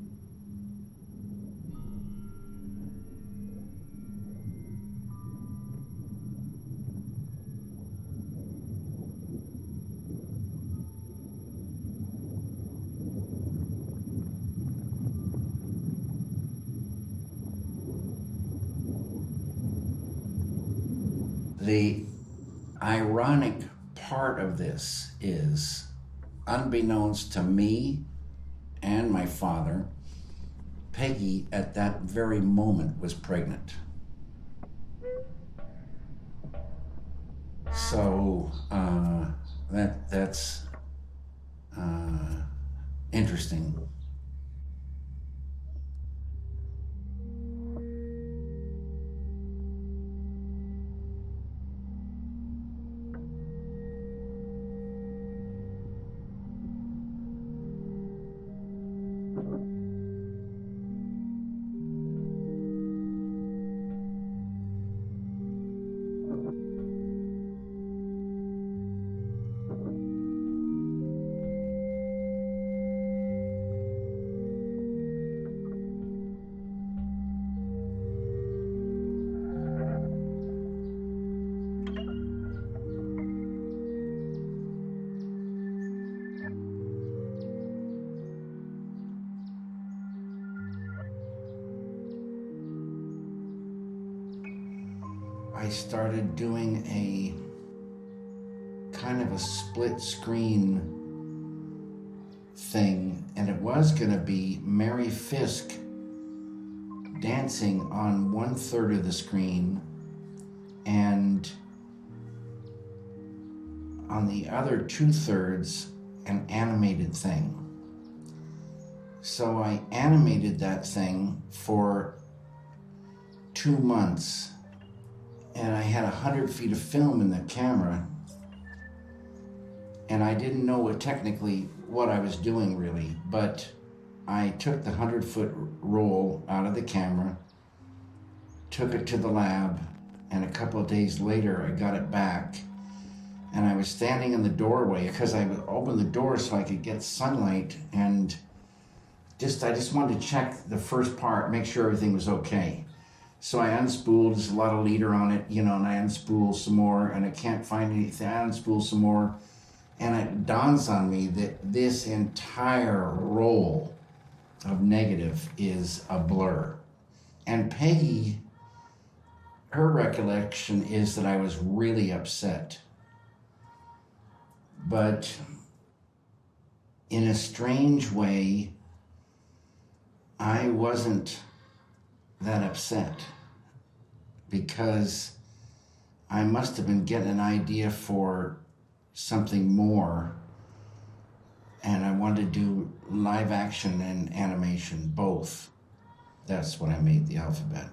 The ironic part of this is, unbeknownst to me and my father, Peggy at that very moment was pregnant. So that's interesting. started doing a kind of a split screen thing, and it was going to be Mary Fisk dancing on 1/3 of the screen, and on the other 2/3 an animated thing. So I animated that thing for 2 months, and I had 100 feet of film in the camera, and I didn't know technically what I was doing really, but I took the 100-foot roll out of the camera, took it to the lab, and a couple of days later I got it back, and I was standing in the doorway because I would open the door so I could get sunlight, and I just wanted to check the first part, make sure everything was okay. So I unspooled, there's a lot of leader on it, and I unspool some more, and I can't find anything. I unspool some more, and it dawns on me that this entire roll of negative is a blur. And Peggy, her recollection is that I was really upset. But in a strange way, I wasn't that upset, because I must have been getting an idea for something more, and I wanted to do live action and animation, both. That's when I made the alphabet.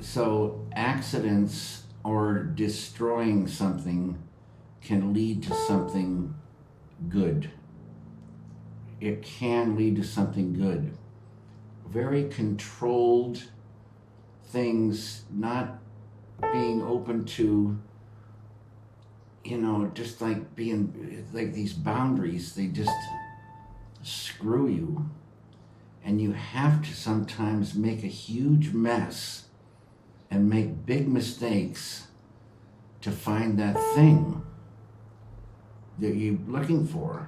So accidents or destroying something can lead to something good. It can lead to something good. Very controlled things, not being open to, just like being like these boundaries, they just screw you. And you have to sometimes make a huge mess and make big mistakes to find that thing that you're looking for.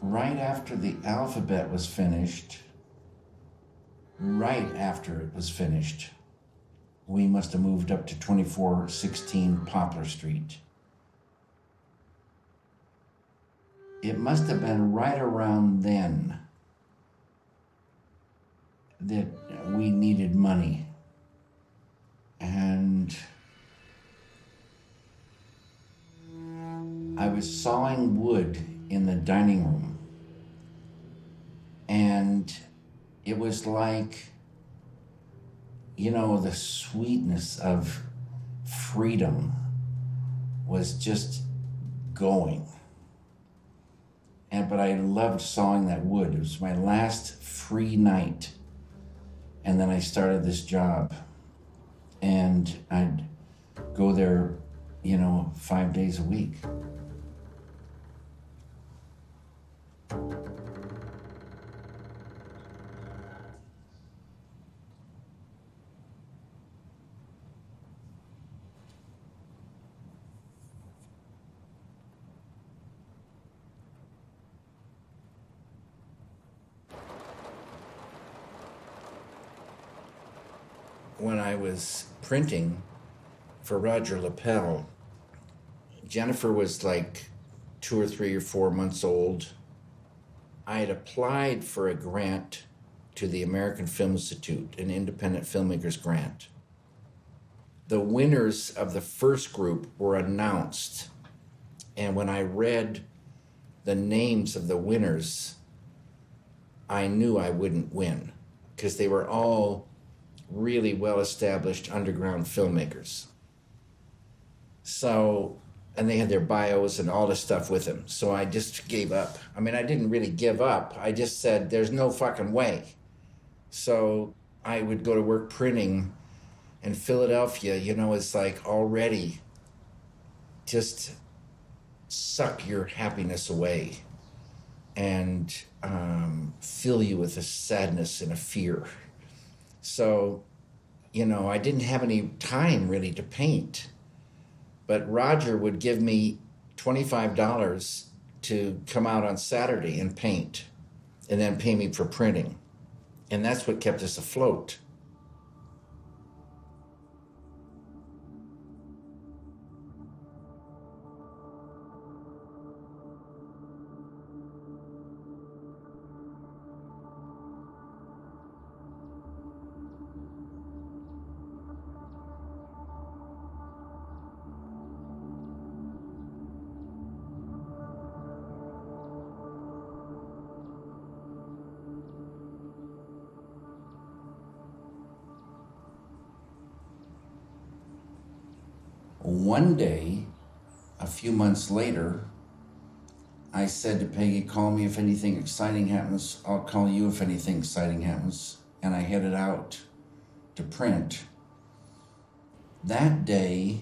Right after the alphabet was finished, we must have moved up to 2416 Poplar Street. It must have been right around then that we needed money. And I was sawing wood in the dining room. And it was like, the sweetness of freedom was just going. but I loved sawing that wood. It was my last free night. And then I started this job. And I'd go there, 5 days a week. When I was printing for Roger Lapel, Jennifer was like 2 or 3 or 4 months old. I had applied for a grant to the American Film Institute, an independent filmmakers grant. The winners of the first group were announced, and when I read the names of the winners, I knew I wouldn't win, because they were all really well-established underground filmmakers. So, and they had their bios and all this stuff with them. So I just gave up. I mean, I didn't really give up. I just said, there's no fucking way. So I would go to work printing in Philadelphia, it's like already just suck your happiness away and fill you with a sadness and a fear. So, I didn't have any time really to paint. But Roger would give me $25 to come out on Saturday and paint, and then pay me for printing. And that's what kept us afloat. One day, a few months later, I said to Peggy, call me if anything exciting happens. I'll call you if anything exciting happens. And I headed out to print. That day,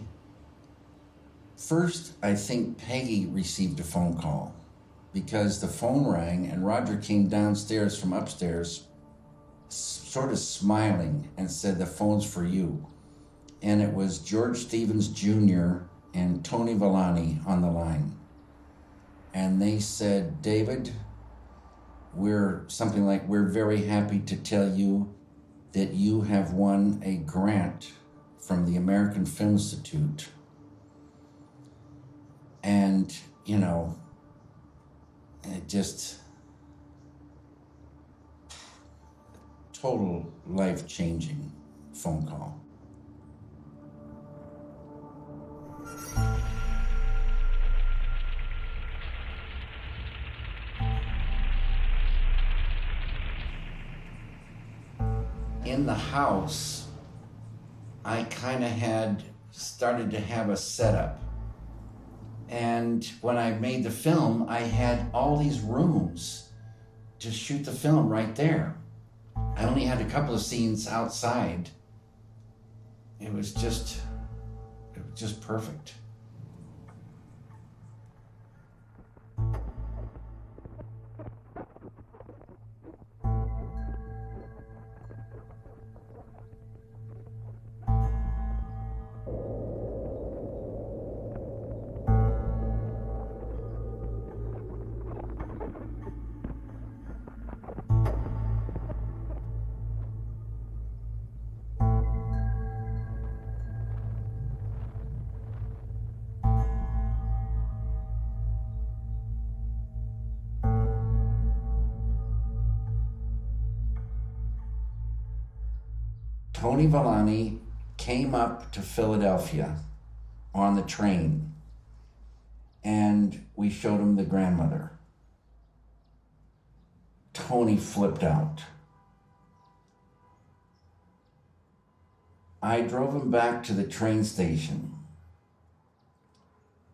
first, I think Peggy received a phone call because the phone rang and Roger came downstairs from upstairs, sort of smiling, and said, the phone's for you. And it was George Stevens Jr. and Tony Villani on the line. And they said, David, we're very happy to tell you that you have won a grant from the American Film Institute. And, it just, total life-changing phone call. In the house, I kind of had started to have a setup. And when I made the film, I had all these rooms to shoot the film right there. I only had a couple of scenes outside. It was just perfect. Tony Villani came up to Philadelphia on the train, and we showed him the grandmother. Tony flipped out. I drove him back to the train station,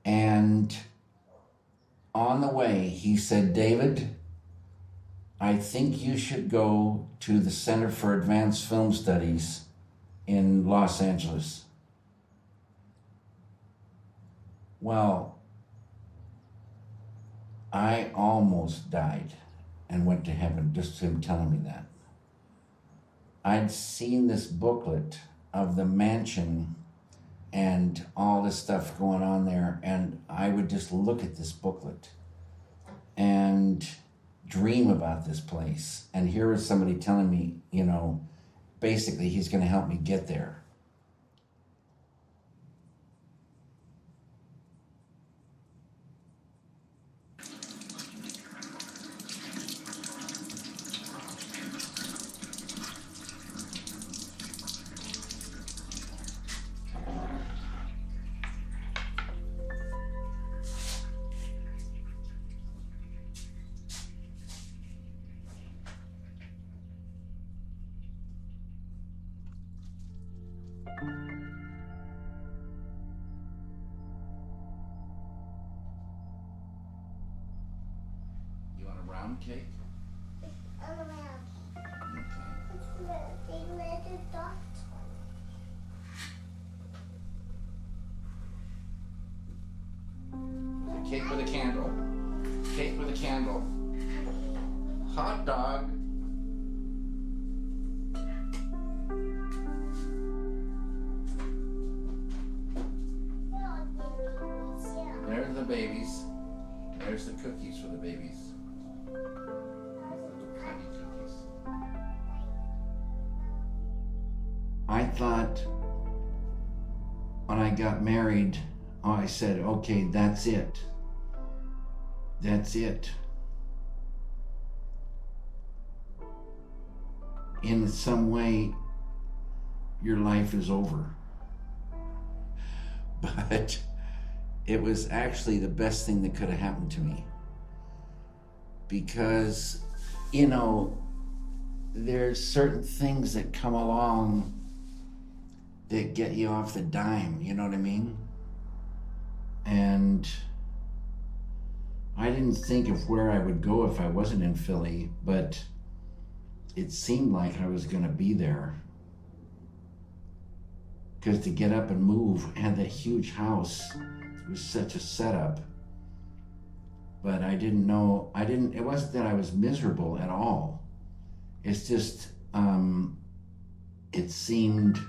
and on the way, he said, David, I think you should go to the Center for Advanced Film Studies in Los Angeles. Well, I almost died and went to heaven just him telling me that. I'd seen this booklet of the mansion and all this stuff going on there, and I would just look at this booklet and dream about this place. And here was somebody telling me, you know, basically he's going to help me get there. You want a round cake? A cake with a candle. Cake with a candle. Hot dog. There's the babies. There's the cookies for the babies. Little honey cookies. I thought when I got married, I said, okay, that's it. That's it. In some way, your life is over. But it was actually the best thing that could have happened to me. Because, you know, there's certain things that come along that get you off the dime, you know what I mean? And I didn't think of where I would go if I wasn't in Philly, but it seemed like I was gonna be there. Because to get up and move, and that huge house, it was such a setup. But I didn't know, it wasn't that I was miserable at all. It's just, it seemed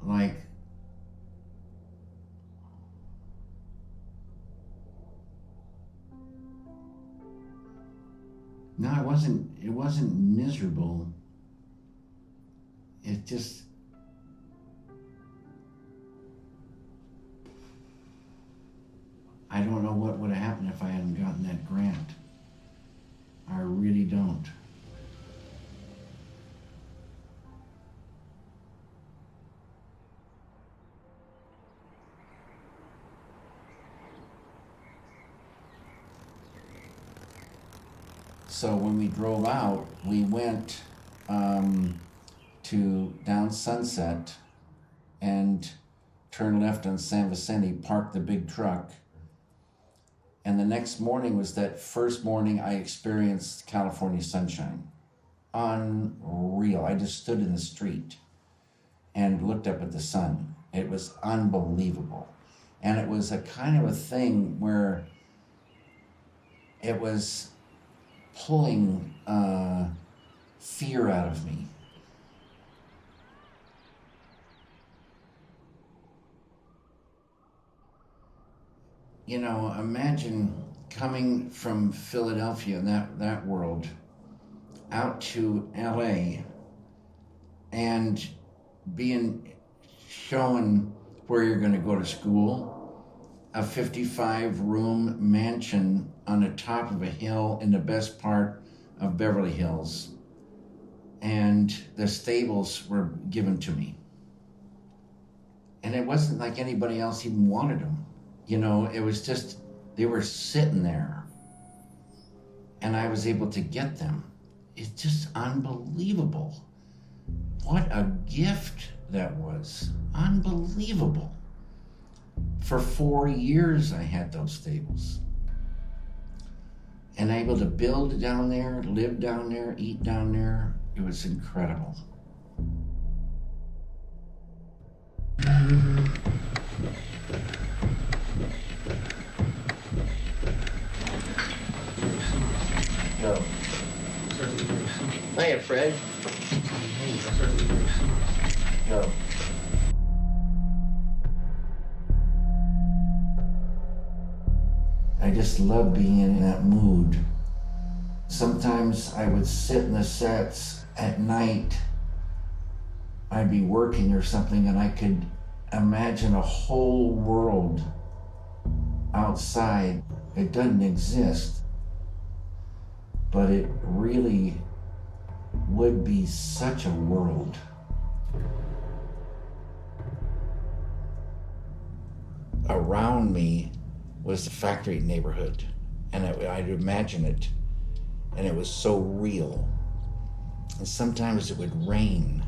like no, it wasn't miserable. It just, I don't know what would have happened if I hadn't gotten that grant. I really don't. So when we drove out, we went to down Sunset and turned left on San Vicente, parked the big truck. And the next morning was that first morning I experienced California sunshine. Unreal. I just stood in the street and looked up at the sun. It was unbelievable. And it was a kind of a thing where it was pulling fear out of me. You know, imagine coming from Philadelphia, that world, out to LA and being shown where you're going to go to school, a 55-room mansion on the top of a hill in the best part of Beverly Hills, and the stables were given to me. And it wasn't like anybody else even wanted them. You know, it was just, they were sitting there, and I was able to get them. It's just unbelievable. What a gift that was. Unbelievable. For 4 years, I had those stables. And able to build down there, live down there, eat down there. It was incredible. No. Hiya, Fred. No. I just love being in that mood. Sometimes I would sit in the sets at night. I'd be working or something and I could imagine a whole world outside. It doesn't exist, but it really would be such a world. Around me was the factory neighborhood, and I'd imagine it, and it was so real. And sometimes it would rain,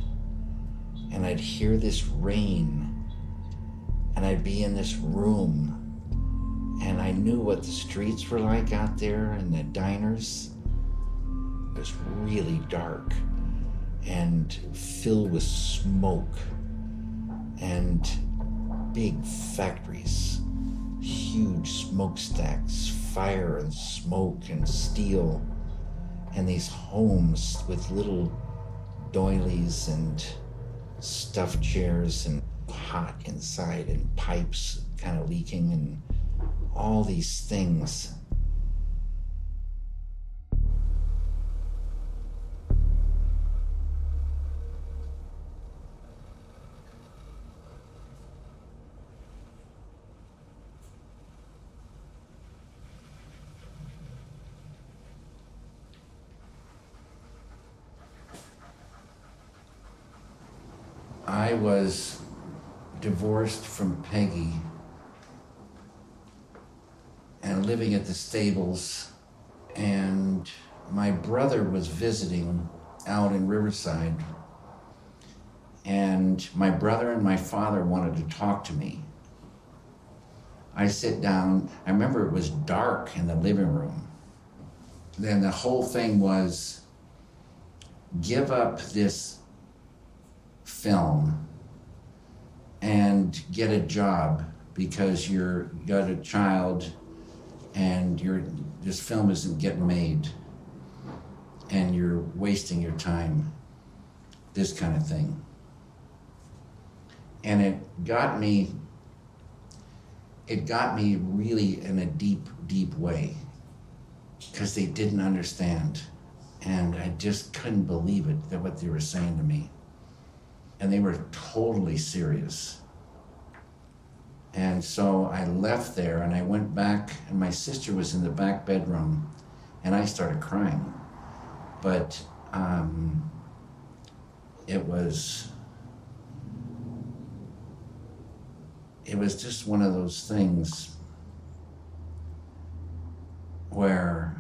and I'd hear this rain, and I'd be in this room, and I knew what the streets were like out there and the diners. It was really dark and filled with smoke and big factories, huge smokestacks, fire and smoke and steel, and these homes with little doilies and stuffed chairs and hot inside and pipes kind of leaking and all these things. I was divorced from Peggy and living at the stables, and my brother was visiting out in Riverside, and my brother and my father wanted to talk to me. I sit down, I remember it was dark in the living room. Then the whole thing was, give up this film and get a job because you got a child and this film isn't getting made and you're wasting your time, this kind of thing. And it got me really in a deep, deep way because they didn't understand. And I just couldn't believe it, that what they were saying to me. And they were totally serious. And so I left there and I went back, and my sister was in the back bedroom, and I started crying. But it was just one of those things where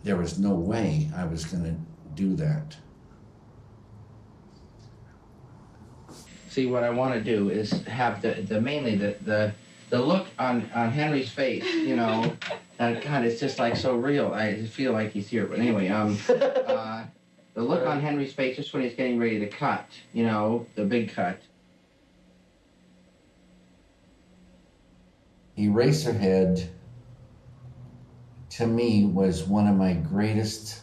there was no way I was gonna do that. See, what I want to do is have mainly the look on Henry's face, you know, God, it's just like so real. I feel like he's here, but anyway, the look on Henry's face just when he's getting ready to cut, you know, the big cut. Eraserhead, to me, was one of my greatest,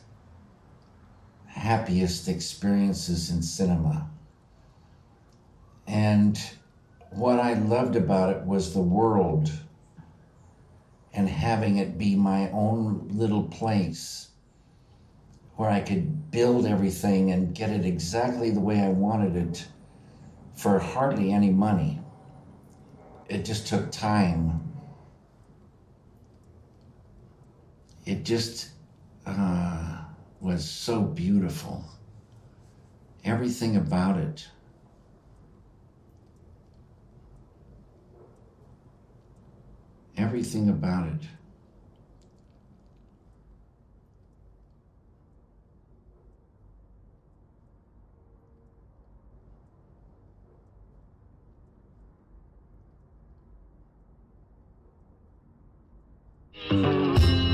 happiest experiences in cinema. And what I loved about it was the world and having it be my own little place where I could build everything and get it exactly the way I wanted it for hardly any money. It just took time. It just was so beautiful. Everything about it. Everything about it. you.